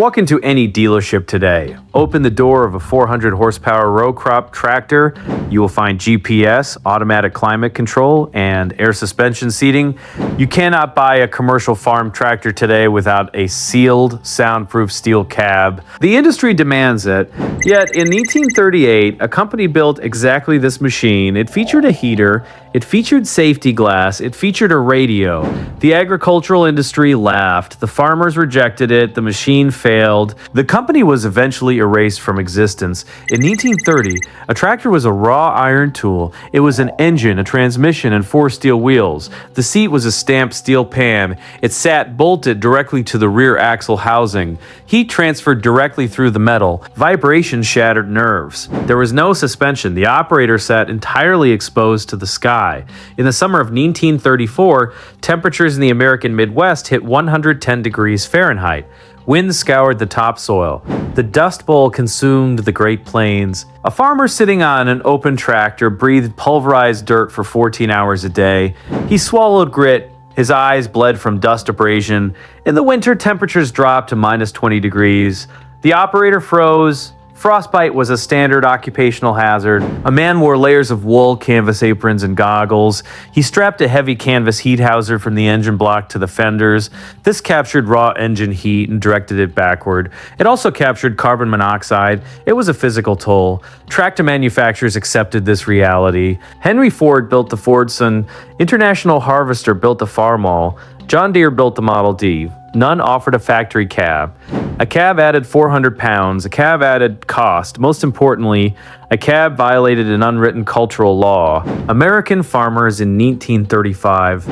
Walk into any dealership today. Open the door of a 400 horsepower row crop tractor. You will find GPS, automatic climate control, and air suspension seating. You cannot buy a commercial farm tractor today without a sealed, soundproof steel cab. The industry demands it. Yet in 1838, a company built exactly this machine. It featured a heater, it featured safety glass, it featured a radio. The agricultural industry laughed. The farmers rejected it. The machine failed. The company was eventually erased from existence. In 1830, a tractor was a raw iron tool. It was an engine, a transmission, and 4 steel wheels. The seat was a stamped steel pan. It sat bolted directly to the rear axle housing. Heat transferred directly through the metal. Vibration shattered nerves. There was no suspension. The operator sat entirely exposed to the sky. In the summer of 1934, temperatures in the American Midwest hit 110 degrees Fahrenheit. Winds scoured the topsoil. The Dust Bowl consumed the Great Plains. A farmer sitting on an open tractor breathed pulverized dirt for 14 hours a day. He swallowed grit. His eyes bled from dust abrasion. In the winter, temperatures dropped to minus 20 degrees. The operator froze. Frostbite was a standard occupational hazard. A man wore layers of wool, canvas aprons, and goggles. He strapped a heavy canvas heat houser from the engine block to the fenders. This captured raw engine heat and directed it backward. It also captured carbon monoxide. It was a physical toll. Tractor manufacturers accepted this reality. Henry Ford built the Fordson. International Harvester built the Farmall. John Deere built the Model D. None offered a factory cab. A cab added 400 pounds. A cab added cost. Most importantly, a cab violated an unwritten cultural law. American farmers in 1935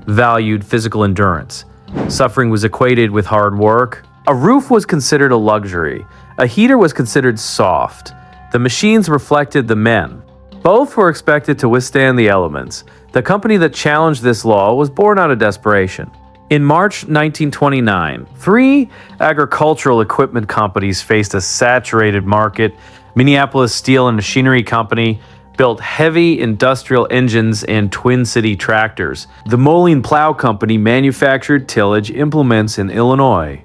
valued physical endurance. Suffering was equated with hard work. A roof was considered a luxury. A heater was considered soft. The machines reflected the men. Both were expected to withstand the elements. The company that challenged this law was born out of desperation. In March 1929, 3 agricultural equipment companies faced a saturated market. Minneapolis Steel and Machinery Company built heavy industrial engines and Twin City tractors. The Moline Plow Company manufactured tillage implements in Illinois.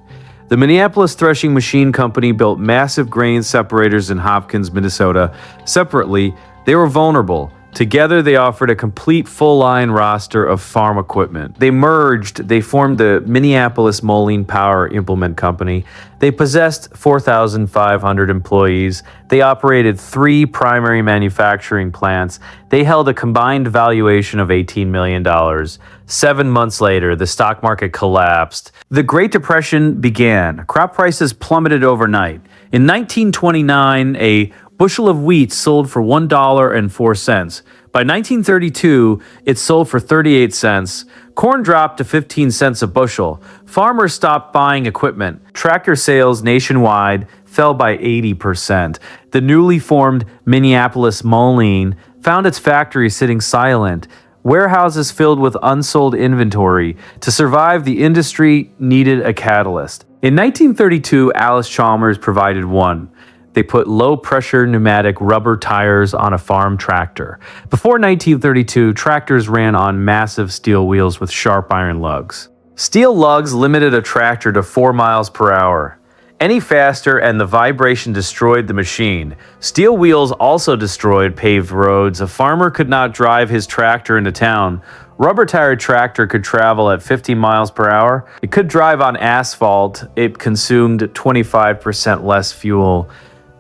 The Minneapolis Threshing Machine Company built massive grain separators in Hopkins, Minnesota. Separately, they were vulnerable. Together, they offered a complete full-line roster of farm equipment. They merged, they formed the Minneapolis Moline Power Implement Company. They possessed 4,500 employees. They operated 3 primary manufacturing plants. They held a combined valuation of $18 million. 7 months later, the stock market collapsed. The Great Depression began. Crop prices plummeted overnight. In 1929, a bushel of wheat sold for $1.04. By 1932, it sold for 38 cents. Corn dropped to 15 cents a bushel. Farmers stopped buying equipment. Tractor sales nationwide fell by 80%. The newly formed Minneapolis Moline found its factory sitting silent. Warehouses filled with unsold inventory. To survive, the industry needed a catalyst. In 1932, Allis Chalmers provided one. They put low-pressure pneumatic rubber tires on a farm tractor. Before 1932, tractors ran on massive steel wheels with sharp iron lugs. Steel lugs limited a tractor to 4 miles per hour. Any faster and the vibration destroyed the machine. Steel wheels also destroyed paved roads. A farmer could not drive his tractor into town. Rubber-tired tractor could travel at 50 miles per hour. It could drive on asphalt. It consumed 25% less fuel.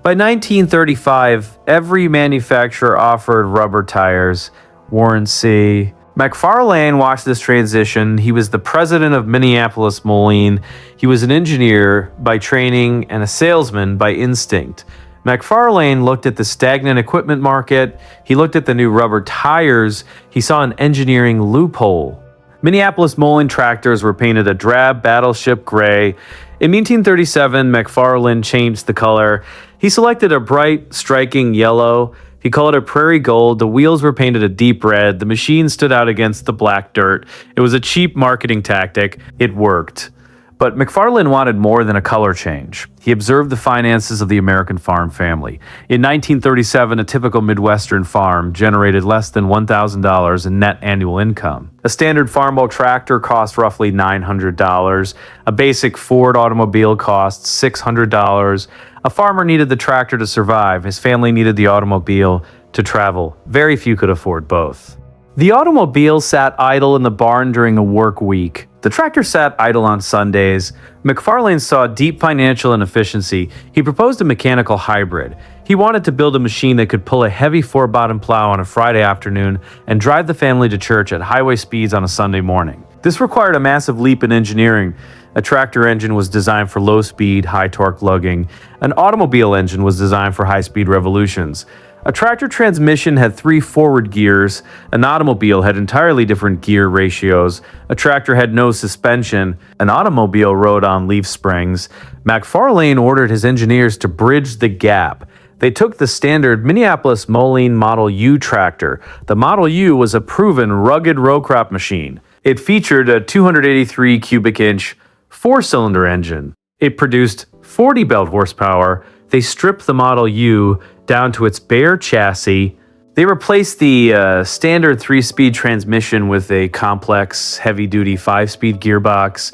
By 1935, every manufacturer offered rubber tires. Warren C. McFarlane watched this transition. He was the president of Minneapolis Moline. He was an engineer by training and a salesman by instinct. McFarlane looked at the stagnant equipment market. He looked at the new rubber tires. He saw an engineering loophole. Minneapolis Moline tractors were painted a drab battleship gray. In 1937, McFarlane changed the color. He selected a bright, striking yellow. He called it prairie gold. The wheels were painted a deep red. The machine stood out against the black dirt. It was a cheap marketing tactic. It worked. But McFarland wanted more than a color change. He observed the finances of the American farm family. In 1937, a typical Midwestern farm generated less than $1,000 in net annual income. A standard farmable tractor cost roughly $900. A basic Ford automobile cost $600. A farmer needed the tractor to survive. His family needed the automobile to travel. Very few could afford both. The automobile sat idle in the barn during a work week. The tractor sat idle on Sundays. McFarland saw deep financial inefficiency. He proposed a mechanical hybrid. He wanted to build a machine that could pull a heavy four-bottom plow on a Friday afternoon and drive the family to church at highway speeds on a Sunday morning. This required a massive leap in engineering. A tractor engine was designed for low-speed, high-torque lugging. An automobile engine was designed for high-speed revolutions. A tractor transmission had 3 forward gears. An automobile had entirely different gear ratios. A tractor had no suspension. An automobile rode on leaf springs. McFarlane ordered his engineers to bridge the gap. They took the standard Minneapolis Moline Model U tractor. The Model U was a proven, rugged row crop machine. It featured a 283 cubic inch 4-cylinder engine. It produced 40 belt horsepower. They stripped the Model U down to its bare chassis. They replaced the standard 3-speed transmission with a complex, heavy-duty 5-speed gearbox.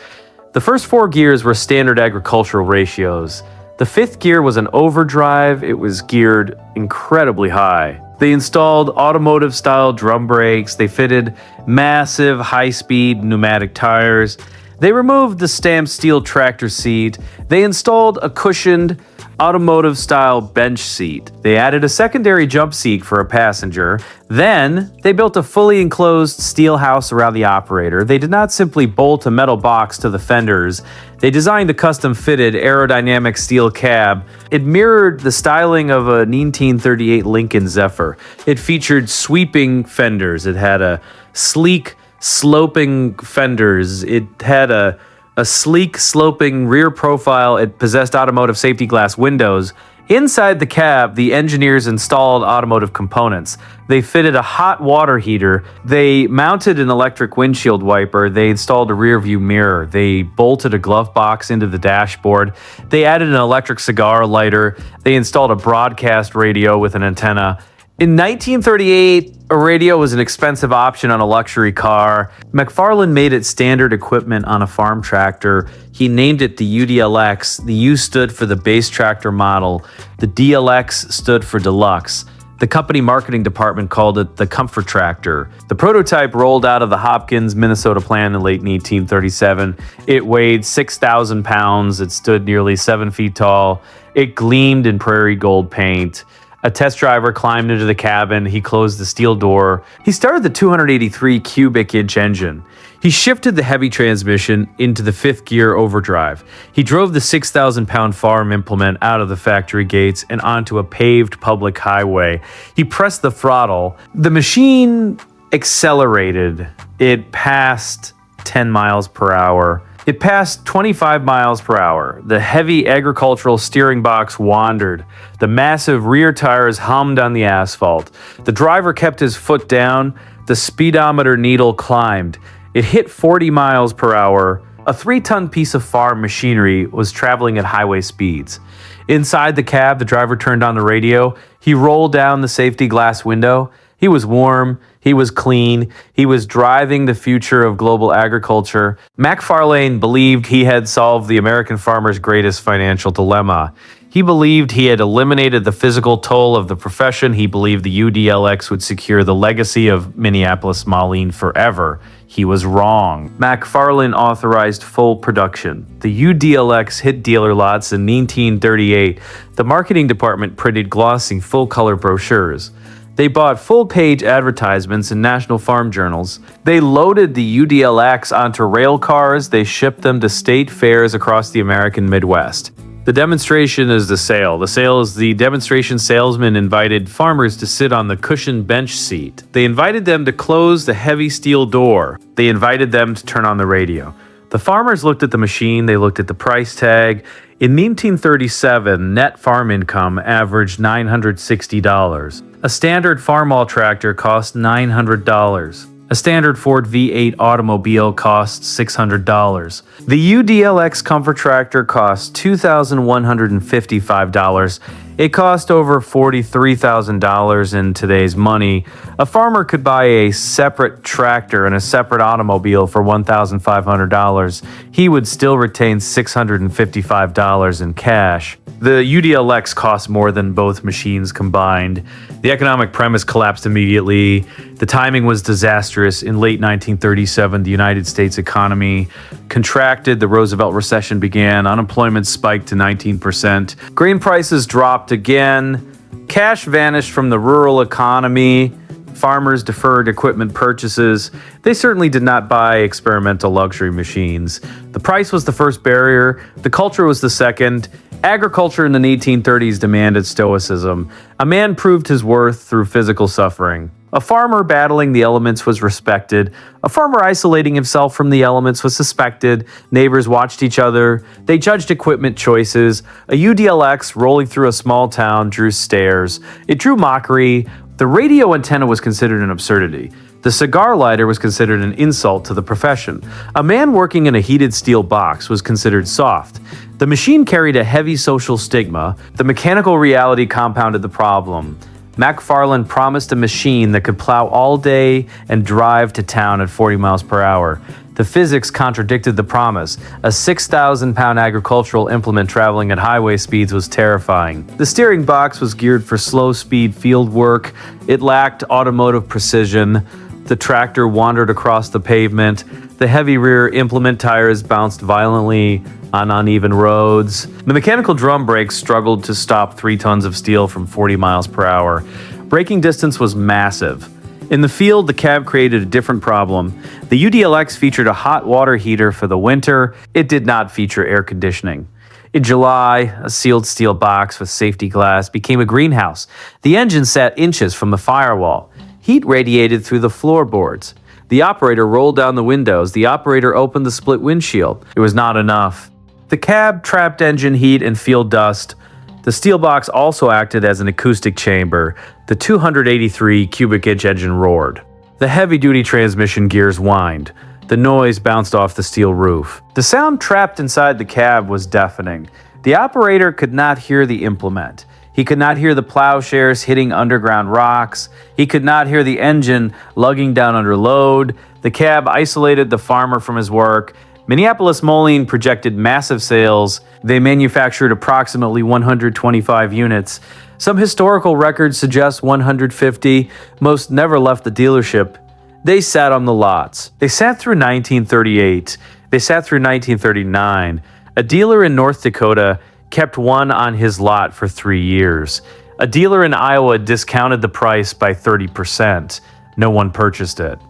The first 4 gears were standard agricultural ratios. The 5th gear was an overdrive. It was geared incredibly high. They installed automotive-style drum brakes. They fitted massive, high-speed pneumatic tires. They removed the stamped steel tractor seat. They installed a cushioned automotive-style bench seat. They added a secondary jump seat for a passenger. Then, they built a fully enclosed steel house around the operator. They did not simply bolt a metal box to the fenders. They designed a custom-fitted aerodynamic steel cab. It mirrored the styling of a 1938 Lincoln Zephyr. It featured sweeping fenders. It had a sleek, sloping fenders. It had a sleek, sloping rear profile. It possessed automotive safety glass windows. Inside the cab, the engineers installed automotive components. They fitted a hot water heater. They mounted an electric windshield wiper. They installed a rear view mirror. They bolted a glove box into the dashboard. They added an electric cigar lighter. They installed a broadcast radio with an antenna. In 1938, a radio was an expensive option on a luxury car. McFarland made it standard equipment on a farm tractor. He named it the UDLX. The U stood for the base tractor model. The DLX stood for deluxe. The company marketing department called it the Comfort Tractor. The prototype rolled out of the Hopkins, Minnesota plant in late 1937. It weighed 6,000 pounds. It stood nearly 7 feet tall. It gleamed in prairie gold paint. A test driver climbed into the cabin. He closed the steel door. He started the 283 cubic inch engine. He shifted the heavy transmission into the 5th gear overdrive. He drove the 6,000 pound farm implement out of the factory gates and onto a paved public highway. He pressed the throttle. The machine accelerated. It passed 10 miles per hour. It passed 25 miles per hour. The heavy agricultural steering box wandered. The massive rear tires hummed on the asphalt. The driver kept his foot down. The speedometer needle climbed. It hit 40 miles per hour. A 3-ton piece of farm machinery was traveling at highway speeds. Inside the cab, the driver turned on the radio. He rolled down the safety glass window. He was warm. He was clean. He was driving the future of global agriculture. McFarlane believed he had solved the American farmer's greatest financial dilemma. He believed he had eliminated the physical toll of the profession. He believed the UDLX would secure the legacy of Minneapolis Moline forever. He was wrong. McFarlane authorized full production. The UDLX hit dealer lots in 1938. The marketing department printed glossy full-color brochures. They bought full-page advertisements in national farm journals. They loaded the UDLX onto rail cars. They shipped them to state fairs across the American Midwest. The demonstration is the sale. The sale is the demonstration salesman invited farmers to sit on the cushioned bench seat. They invited them to close the heavy steel door. They invited them to turn on the radio. The farmers looked at the machine. They looked at the price tag. In 1937, net farm income averaged $960. A standard farmall tractor cost $900. A standard Ford V8 automobile costs $600. The UDLX Comfort Tractor costs $2,155. It cost over $43,000 in today's money. A farmer could buy a separate tractor and a separate automobile for $1,500. He would still retain $655 in cash. The UDLX cost more than both machines combined. The economic premise collapsed immediately. The timing was disastrous. In late 1937, the United States economy contracted. The Roosevelt recession began. Unemployment spiked to 19%. Grain prices dropped again. Cash vanished from the rural economy. Farmers deferred equipment purchases. They certainly did not buy experimental luxury machines. The price was the first barrier. The culture was the second. Agriculture in the 1830s demanded stoicism. A man proved his worth through physical suffering. A farmer battling the elements was respected. A farmer isolating himself from the elements was suspected. Neighbors watched each other. They judged equipment choices. A UDLX rolling through a small town drew stares. It drew mockery. The radio antenna was considered an absurdity. The cigar lighter was considered an insult to the profession. A man working in a heated steel box was considered soft. The machine carried a heavy social stigma. The mechanical reality compounded the problem. McFarland promised a machine that could plow all day and drive to town at 40 miles per hour. The physics contradicted the promise. A 6,000-pound agricultural implement traveling at highway speeds was terrifying. The steering box was geared for slow-speed field work. It lacked automotive precision. The tractor wandered across the pavement. The heavy rear implement tires bounced violently on uneven roads. The mechanical drum brakes struggled to stop 3 tons of steel from 40 miles per hour. Braking distance was massive. In the field, the cab created a different problem. The UDLX featured a hot water heater for the winter. It did not feature air conditioning. In July, a sealed steel box with safety glass became a greenhouse. The engine sat inches from the firewall. Heat radiated through the floorboards. The operator rolled down the windows. The operator opened the split windshield. It was not enough. The cab trapped engine heat and field dust. The steel box also acted as an acoustic chamber. The 283 cubic inch engine roared. The heavy-duty transmission gears whined. The noise bounced off the steel roof. The sound trapped inside the cab was deafening. The operator could not hear the implement. He could not hear the plowshares hitting underground rocks. He could not hear the engine lugging down under load. The cab isolated the farmer from his work. Minneapolis Moline projected massive sales. They manufactured approximately 125 units. Some historical records suggest 150. Most never left the dealership. They sat on the lots. They sat through 1938. They sat through 1939. A dealer in North Dakota kept one on his lot for 3 years. A dealer in Iowa discounted the price by 30%. No one purchased it.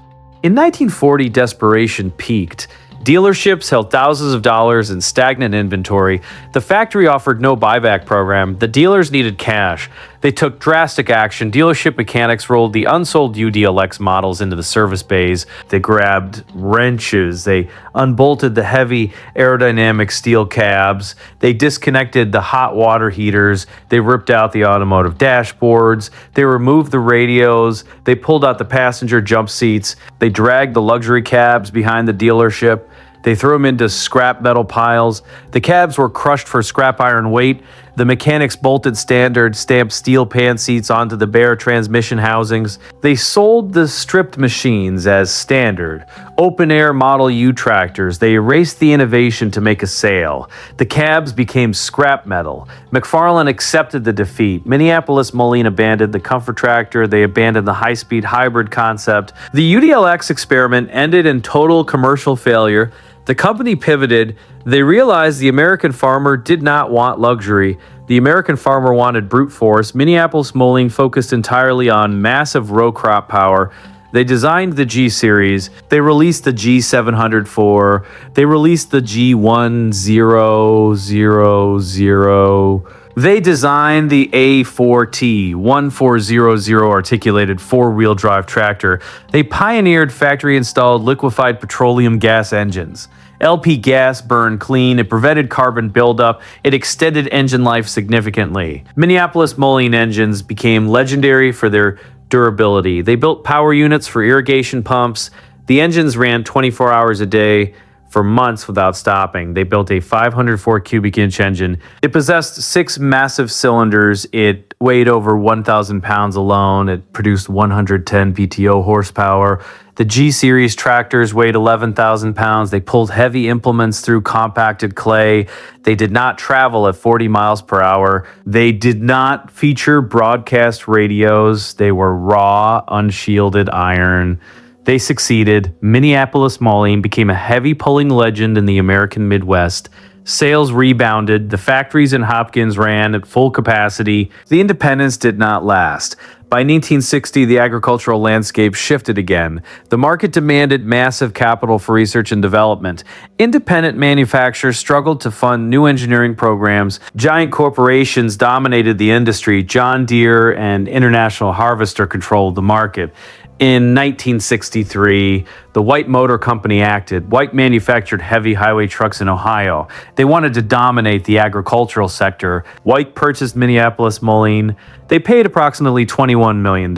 In 1940, desperation peaked. Dealerships held thousands of dollars in stagnant inventory. The factory offered no buyback program. The dealers needed cash. They took drastic action. Dealership mechanics rolled the unsold UDLX models into the service bays. They grabbed wrenches. They unbolted the heavy aerodynamic steel cabs. They disconnected the hot water heaters. They ripped out the automotive dashboards. They removed the radios. They pulled out the passenger jump seats. They dragged the luxury cabs behind the dealership. They threw them into scrap metal piles. The cabs were crushed for scrap iron weight. The mechanics bolted standard stamped steel pan seats onto the bare transmission housings. They sold the stripped machines as standard, open-air Model U tractors. They erased the innovation to make a sale. The cabs became scrap metal. McFarland accepted the defeat. Minneapolis Moline abandoned the comfort tractor. They abandoned the high-speed hybrid concept. The UDLX experiment ended in total commercial failure. The company pivoted. They realized the American farmer did not want luxury. The American farmer wanted brute force. Minneapolis Moline focused entirely on massive row crop power. They designed the G Series. They released the G704. They released the G1000. They designed the A4T 1400 articulated four-wheel drive tractor. They pioneered factory-installed liquefied petroleum gas engines. LP gas burned clean, it prevented carbon buildup, it extended engine life significantly. Minneapolis Moline engines became legendary for their durability. They built power units for irrigation pumps. The engines ran 24 hours a day for months without stopping. They built a 504 cubic inch engine. It possessed 6 massive cylinders. It weighed over 1,000 pounds alone. It produced 110 PTO horsepower. The G-Series tractors weighed 11,000 pounds. They pulled heavy implements through compacted clay. They did not travel at 40 miles per hour. They did not feature broadcast radios. They were raw, unshielded iron. They succeeded. Minneapolis-Moline became a heavy pulling legend in the American Midwest. Sales rebounded. The factories in Hopkins ran at full capacity. The independence did not last. By 1960, the agricultural landscape shifted again. The market demanded massive capital for research and development. Independent manufacturers struggled to fund new engineering programs. Giant corporations dominated the industry. John Deere and International Harvester controlled the market. In 1963, the White Motor Company acted. White manufactured heavy highway trucks in Ohio. They wanted to dominate the agricultural sector. White purchased Minneapolis-Moline. They paid approximately $21 million.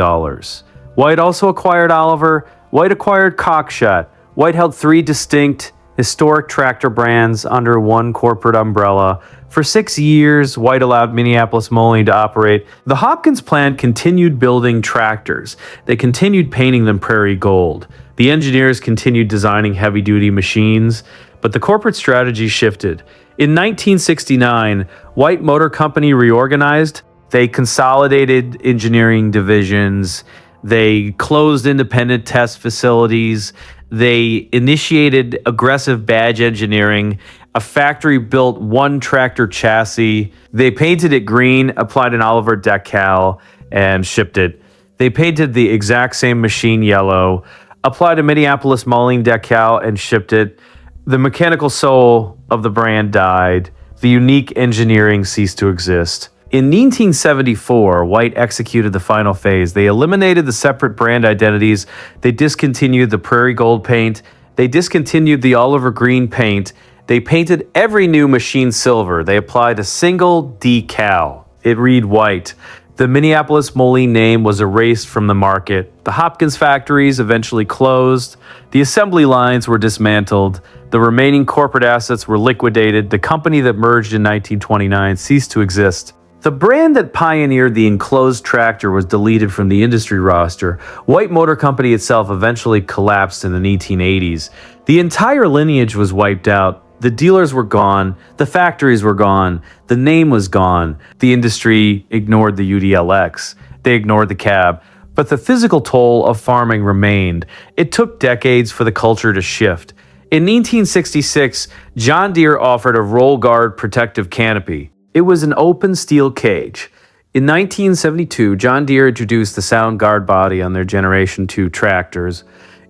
White also acquired Oliver. White acquired Cockshut. White held 3 distinct historic tractor brands under one corporate umbrella. For 6 years, White allowed Minneapolis-Moline to operate. The Hopkins plant continued building tractors. They continued painting them prairie gold. The engineers continued designing heavy-duty machines, but the corporate strategy shifted. In 1969, White Motor Company reorganized. They consolidated engineering divisions. They closed independent test facilities. They initiated aggressive badge engineering. A factory built one tractor chassis. They painted it green, applied an Oliver decal, and shipped it. They painted the exact same machine yellow, applied a Minneapolis-Moline decal, and shipped it. The mechanical soul of the brand died. The unique engineering ceased to exist. In 1974, White executed the final phase. They eliminated the separate brand identities. They discontinued the Prairie Gold paint. They discontinued the Oliver Green paint. They painted every new machine silver. They applied a single decal. It read White. The Minneapolis-Moline name was erased from the market. The Hopkins factories eventually closed. The assembly lines were dismantled. The remaining corporate assets were liquidated. The company that merged in 1929 ceased to exist. The brand that pioneered the enclosed tractor was deleted from the industry roster. White Motor Company itself eventually collapsed in the 1880s. The entire lineage was wiped out. The dealers were gone. The factories were gone. The name was gone. The industry ignored the UDLX. They ignored the cab. But the physical toll of farming remained. It took decades for the culture to shift. In 1966, John Deere offered a roll guard protective canopy. It was an open steel cage. In 1972, John Deere introduced the Sound Guard body on their Generation 2 tractors.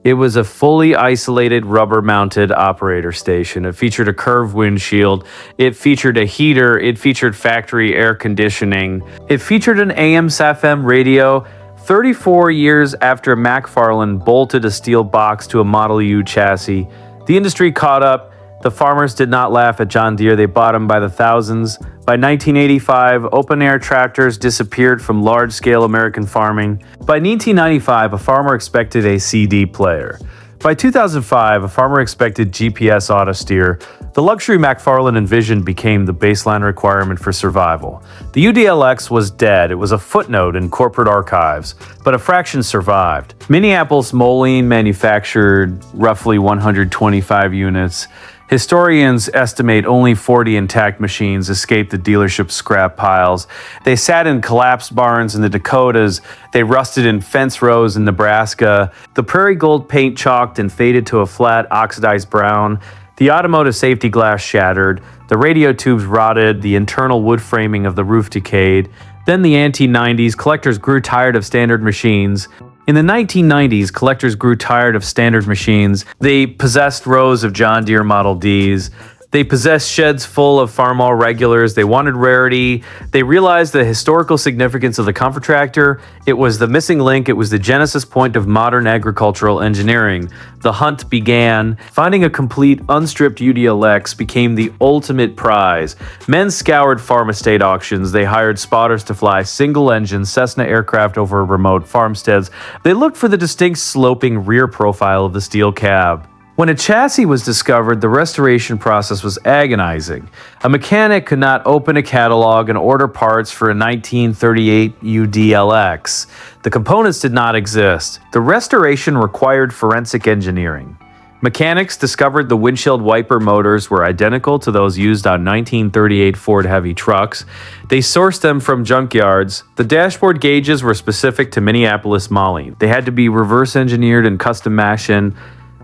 It was a fully isolated rubber-mounted operator station. It featured a curved windshield. It featured a heater. It featured factory air conditioning. It featured an AM/FM radio. 34 years after McFarland bolted a steel box to a Model U chassis, the industry caught up. The farmers did not laugh at John Deere. They bought him by the thousands. By 1985, open-air tractors disappeared from large-scale American farming. By 1995, a farmer expected a CD player. By 2005, a farmer expected GPS auto-steer. The luxury McFarland envisioned became the baseline requirement for survival. The UDLX was dead. It was a footnote in corporate archives, but a fraction survived. Minneapolis-Moline manufactured roughly 125 units. Historians estimate only 40 intact machines escaped the dealership's scrap piles. They sat in collapsed barns in the Dakotas. They rusted in fence rows in Nebraska. The Prairie Gold paint chalked and faded to a flat, oxidized brown. The automotive safety glass shattered. The radio tubes rotted. The internal wood framing of the roof decayed. Then the ante-90s, collectors grew tired of standard machines. In the 1990s, collectors grew tired of standard machines. They possessed rows of John Deere Model Ds. They possessed sheds full of Farmall regulars. They wanted rarity. They realized the historical significance of the Comfort Tractor. It was the missing link. It was the genesis point of modern agricultural engineering. The hunt began. Finding a complete, unstripped UDLX became the ultimate prize. Men scoured farm estate auctions. They hired spotters to fly single-engine Cessna aircraft over remote farmsteads. They looked for the distinct sloping rear profile of the steel cab. When a chassis was discovered, the restoration process was agonizing. A mechanic could not open a catalog and order parts for a 1938 UDLX. The components did not exist. The restoration required forensic engineering. Mechanics discovered the windshield wiper motors were identical to those used on 1938 Ford heavy trucks. They sourced them from junkyards. The dashboard gauges were specific to Minneapolis Moline. They had to be reverse engineered and custom machined.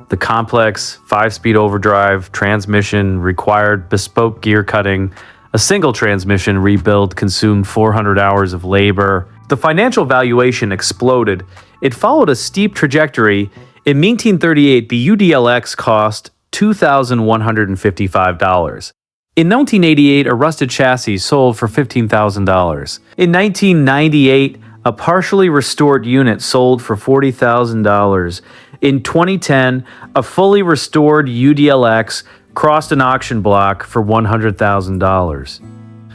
The complex 5-speed overdrive transmission required bespoke gear cutting. A single transmission rebuild consumed 400 hours of labor. The financial valuation exploded. It followed a steep trajectory. In 1938, the UDLX cost $2,155. In 1988, a rusted chassis sold for $15,000. In 1998, a partially restored unit sold for $40,000. In 2010, a fully restored UDLX crossed an auction block for $100,000.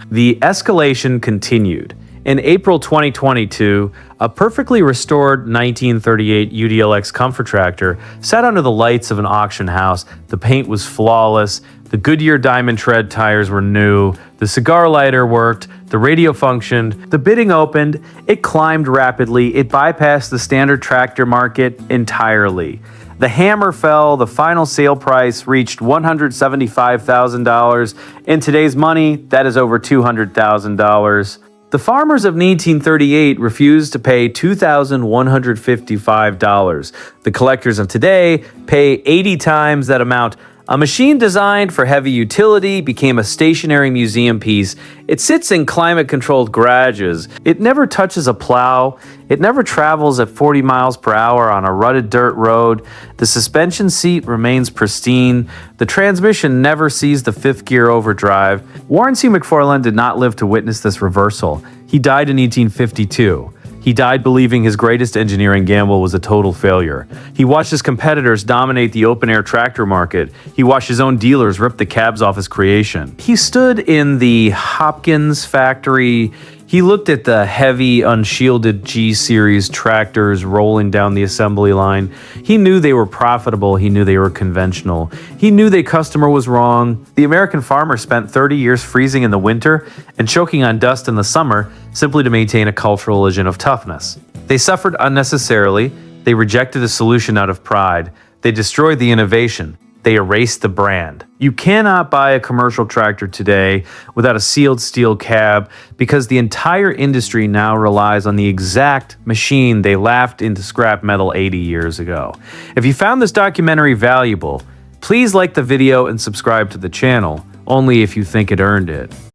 The escalation continued. In April 2022, a perfectly restored 1938 UDLX Comfort Tractor sat under the lights of an auction house. The paint was flawless. The Goodyear Diamond Tread tires were new. The cigar lighter worked. The radio functioned. The bidding opened. It climbed rapidly. It bypassed the standard tractor market entirely. The hammer fell. The final sale price reached $175,000. In today's money, that is over $200,000. The farmers of 1938 refused to pay $2,155. The collectors of today pay 80 times that amount. A machine designed for heavy utility became a stationary museum piece. It sits in climate-controlled garages. It never touches a plow. It never travels at 40 miles per hour on a rutted dirt road. The suspension seat remains pristine. The transmission never sees the fifth gear overdrive. Warren C. McFarland did not live to witness this reversal. He died in 1852. He died believing his greatest engineering gamble was a total failure. He watched his competitors dominate the open-air tractor market. He watched his own dealers rip the cabs off his creation. He stood in the Hopkins factory. He looked at the heavy, unshielded G-Series tractors rolling down the assembly line. He knew they were profitable. He knew they were conventional. He knew the customer was wrong. The American farmer spent 30 years freezing in the winter and choking on dust in the summer simply to maintain a cultural illusion of toughness. They suffered unnecessarily. They rejected a solution out of pride. They destroyed the innovation. They erased the brand. You cannot buy a commercial tractor today without a sealed steel cab because the entire industry now relies on the exact machine they laughed into scrap metal 80 years ago. If you found this documentary valuable, please like the video and subscribe to the channel, only if you think it earned it.